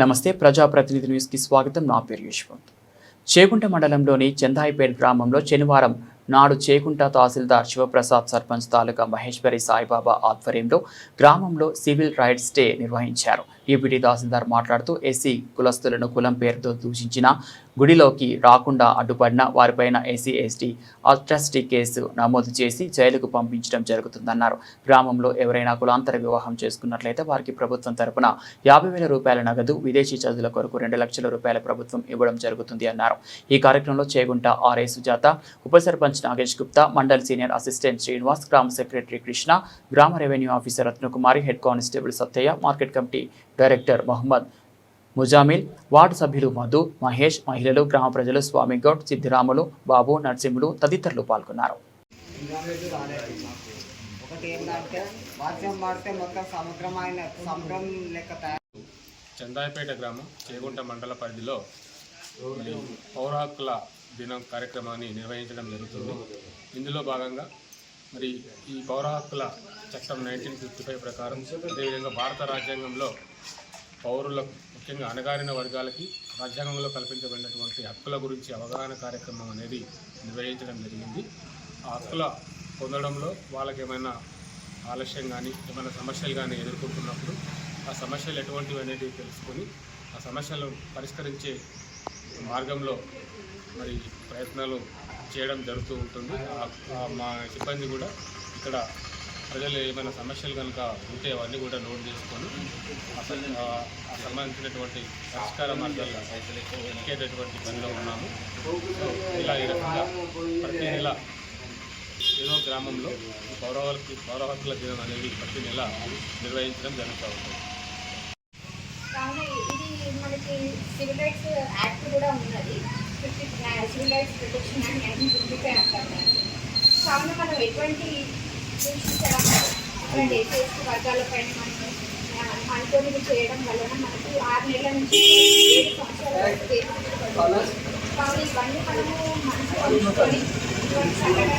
నమస్తే ప్రజాప్రతినిధి న్యూస్ కి స్వాగతం. నా పేరు యశ్వంత్. చేగుంట మండలంలోని చందాయిపేట్ గ్రామంలో శనివారం నాడు చేగుంట తహసీల్దార్ శివప్రసాద్, సర్పంచ్ తాలూకా మహేశ్వరి సాయిబాబా ఆధ్వర్యంలో గ్రామంలో సివిల్ రైట్స్ డే నిర్వహించారు. డిప్యూటీ తహసీల్దార్ మాట్లాడుతూ ఎస్సీ కులస్తులను కులం పేరుతో దూషించిన, గుడిలోకి రాకుండా అడ్డుపడిన వారిపైన ఎస్సీ ఎస్టీ అట్రాసిటీ కేసు నమోదు చేసి జైలుకు పంపించడం జరుగుతుందన్నారు. గ్రామంలో ఎవరైనా కులాంతర వివాహం చేసుకున్నట్లయితే వారికి ప్రభుత్వం తరపున 50,000 రూపాయల నగదు, విదేశీ చదువుల కొరకు 2 లక్షల రూపాయల ప్రభుత్వం ఇవ్వడం జరుగుతుంది అన్నారు. ఈ కార్యక్రమంలో చేగుంట ఆర్ఏ సుజాత, ఉప సర్పంచ్ నాగేష్ గుప్తా, మండల్ సీనియర్ అసిస్టెంట్ శ్రీనివాస్, గ్రామ సెక్రటరీ కృష్ణ, గ్రామ revenue officer Ratnakumari, head constable Sattaiah, market committee director Mohammed Muzammil, ward సభ్యులు మధు, మహేష్, మహిళలు, గ్రామ ప్రజలు స్వామిగౌడ్, సిద్ధిరాములు, బాబు, నరసింహులు తదితరులు పాల్గొన్నారు. చందాయిపేట గ్రామం చేగుంట మండల పరిధిలో పౌర హక్కుల దినం కార్యక్రమాన్ని నిర్వహించడం జరుగుతుంది. ఇందులో భాగంగా మరి ఈ పౌర హక్కుల చట్టం 1955 ప్రకారం, అదేవిధంగా భారత రాజ్యాంగంలో పౌరులకు, ముఖ్యంగా అణగారిన వర్గాలకి రాజ్యాంగంలో కల్పించబడినటువంటి హక్కుల గురించి అవగాహన కార్యక్రమం అనేది నిర్వహించడం జరిగింది. ఆ హక్కుల పొందడంలో వాళ్ళకి ఏమైనా ఆలస్యం కానీ, ఏమైనా సమస్యలు కానీ ఎదుర్కొంటున్నప్పుడు ఆ సమస్యలు ఎటువంటివి అనేది తెలుసుకొని ఆ సమస్యలను పరిష్కరించే మార్గంలో మరి ప్రయత్నాలు చేయడం జరుగుతూ ఉంటుంది. మా సిబ్బంది కూడా ఇక్కడ ప్రజలు ఏమైనా సమస్యలు కనుక ఉంటే అవన్నీ కూడా నోట్ చేసుకొని సంబంధించినటువంటి పరిష్కార మార్గాలు ఎక్కేటటువంటి పనిలో ఉన్నాము. ఇలా ఈ రకంగా ప్రతి నెల ఏదో గ్రామంలో పౌర హక్కుల దినం అనేది ప్రతి నెల నిర్వహించడం జరుగుతూ ఉంటుంది. ఇది మనకి సివిల్ రైట్స్ యాక్ట్ కూడా ఉన్నది, సివిల్ రైట్స్ ప్రొటెక్షన్ యాక్ట్ 1955 అంటారు. కావున మనం ఎటువంటి సూచించడం, అటువంటి ఎస్సీ వర్గాల పైన మనం అనుకోని చేయడం వలన మనకి 6 నెలల నుంచి 7 సంవత్సరాల వరకు కావున ఇవన్నీ మనము మనసు పంచుకొని ఇటువంటి సంఘటన